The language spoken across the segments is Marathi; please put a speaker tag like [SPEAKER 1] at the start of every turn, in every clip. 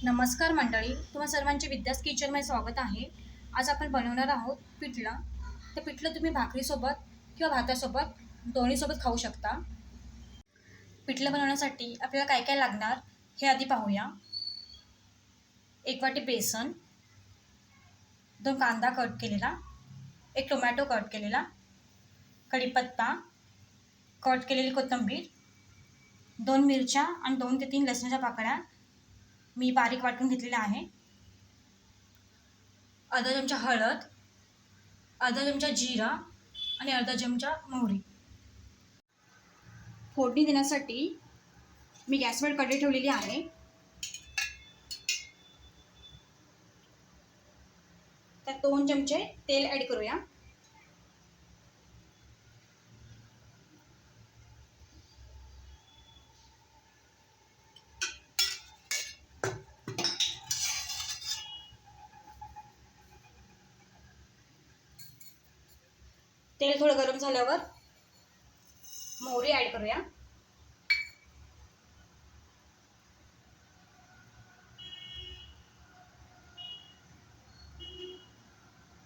[SPEAKER 1] नमस्कार मंडळी, तुम्हा सर्वांचे विद्यास किचनमध्ये स्वागत आहे. आज आपण बनवणार आहोत पिठलं. तर पिठलं तुम्ही भाकरीसोबत किंवा भातासोबत दोन्हीसोबत खाऊ शकता. पिठलं बनवण्यासाठी आपल्याला काय काय लागणार हे आधी पाहूया. 1 वाटी बेसन, 2 कांदा कट केलेला, 1 टोमॅटो कट केलेला, कढीपत्ता, कट केलेली कोथिंबीर, 2 मिरच्या आणि 2 ते 3 लसणाच्या पाकळ्या मी बारीक वाटून घेतलेल्या आहे. अर्धा चमचा हळद, अर्धा चमचा जिरा आणि अर्धा चमचा मोहरी. फोडणी देण्यासाठी मी गॅसवर कढई ठेवलेली आहे. त्यात 2 चमचे तेल ॲड करूया. तेल थोडं गरम झाल्यावर मोहरी ॲड करूया.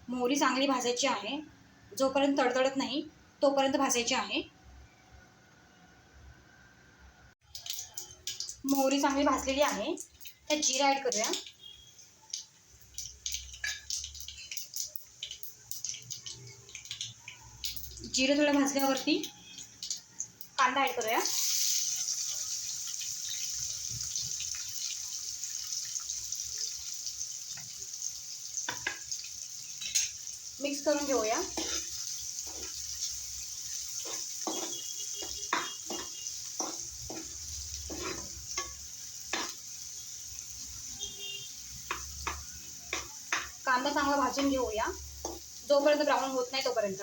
[SPEAKER 1] मोहरी चांगली भाजायची आहे. जोपर्यंत तडतडत नाही तोपर्यंत भाजायची आहे. मोहरी चांगली भाजलेली आहे. त्यात जिरा ॲड करूया. जिरं थोडं भाजल्यावरती कांदा ॲड करूया. मिक्स करून घेऊया. कांदा चांगला भाजून घेऊया, जोपर्यंत ब्राऊन होत नाही तोपर्यंत.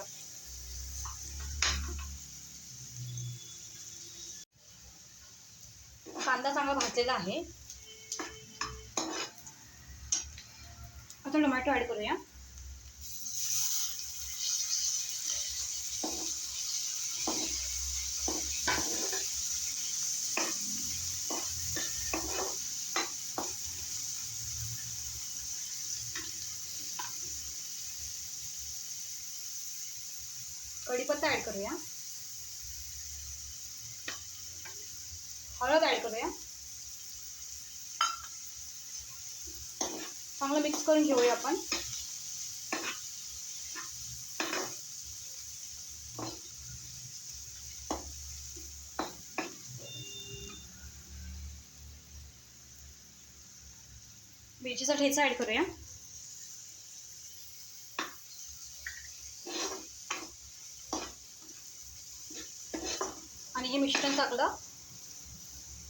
[SPEAKER 1] कांदा चांगला भाजलेला आहे. आता टोमॅटो ॲड करूया. कढीपत्ता ॲड करूया. हळद ॲड करूया. चांगलं मिक्स करून घेऊया आपण. मिरचीचा ठेचा ॲड करूया. आणि हे मिश्रण चांगलं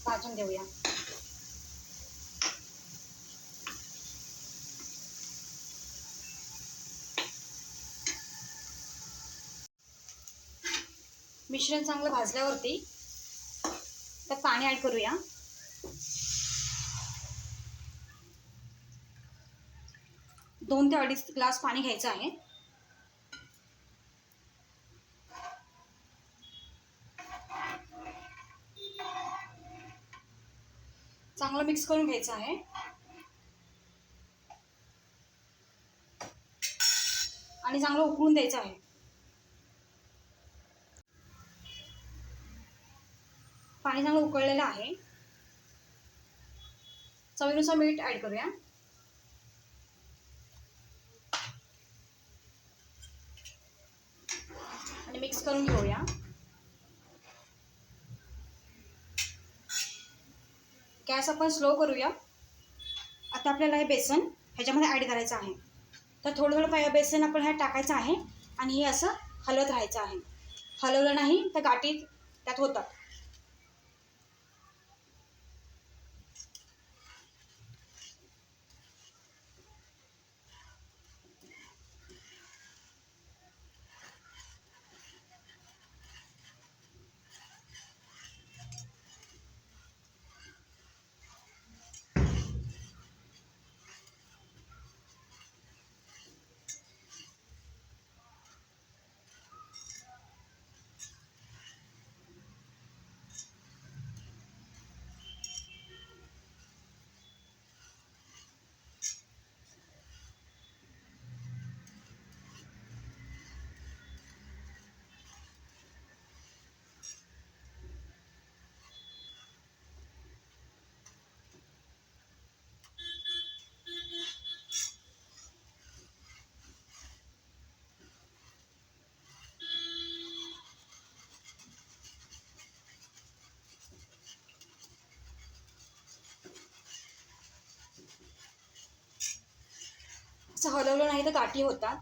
[SPEAKER 1] भाजून देऊया. मिश्रण चांगलं भाजल्यावरती त्यात पाणी ॲड करूया. दोन ते अडीच ग्लास पाणी घ्यायचं आहे. चांगलं मिक्स करून घ्यायचं आहे. आणि चांगलं उकळून द्यायचं आहे. पाणी चांगलं उकळलेलं आहे. चवीनुसार मीठ ॲड करूया. आणि मिक्स करून घेऊया. गॅस आपण स्लो करूया. आता आपल्याला हे बेसन ह्याच्यामध्ये ॲड करायचं आहे. तर थोडं थोडं बेसन आपण ह्यात टाकायचं आहे आणि हे असं हलवत राहायचं आहे. हलवलं नाही तर गाठी त्यात होतात. असं हलवलं नाही तर गाठी होतात.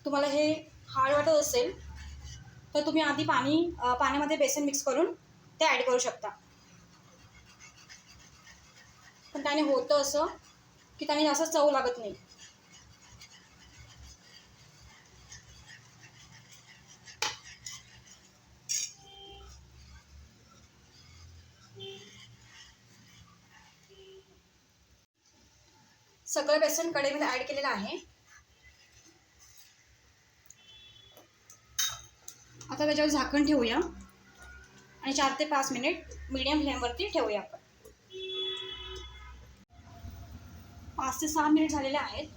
[SPEAKER 1] तुम्हाला हे हार्ड वाटत असेल तर तुम्ही आधी पाण्यामध्ये बेसन मिक्स करून ते ॲड करू शकता. पण त्याने होतं असं की त्याने जास्त चव लागत नाही. सगळं बेसन कढईमध्ये ॲड केलेलं आहे. आता त्याच्यावर झाकण ठेवूया आणि 4 ते 5 मिनिट मीडियम फ्लेमवरती ठेवूया आपण. 5 ते 6 मिनिट झालेले आहेत.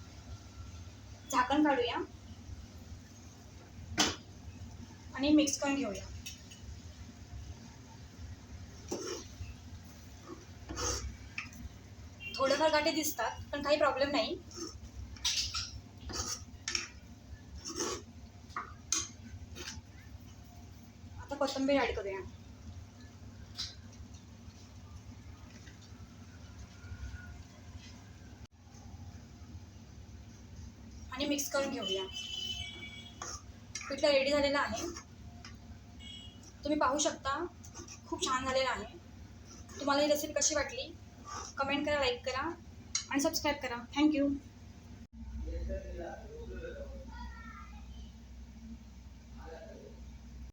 [SPEAKER 1] झाकण काढूया आणि मिक्स करून घेऊया. थोडेफार गाठी दिसतात पण काही प्रॉब्लेम नाही. आता कोथिंबीर ॲड करूया आणि मिक्स करून घेऊया. पिठलं रेडी झालेलं आहे. तुम्ही पाहू शकता खूप छान झालेलं आहे. तुम्हाला ही रेसिपी कशी वाटली कमेंट करा, लाईक करा आणि सबस्क्राईब करा. थँक्यू.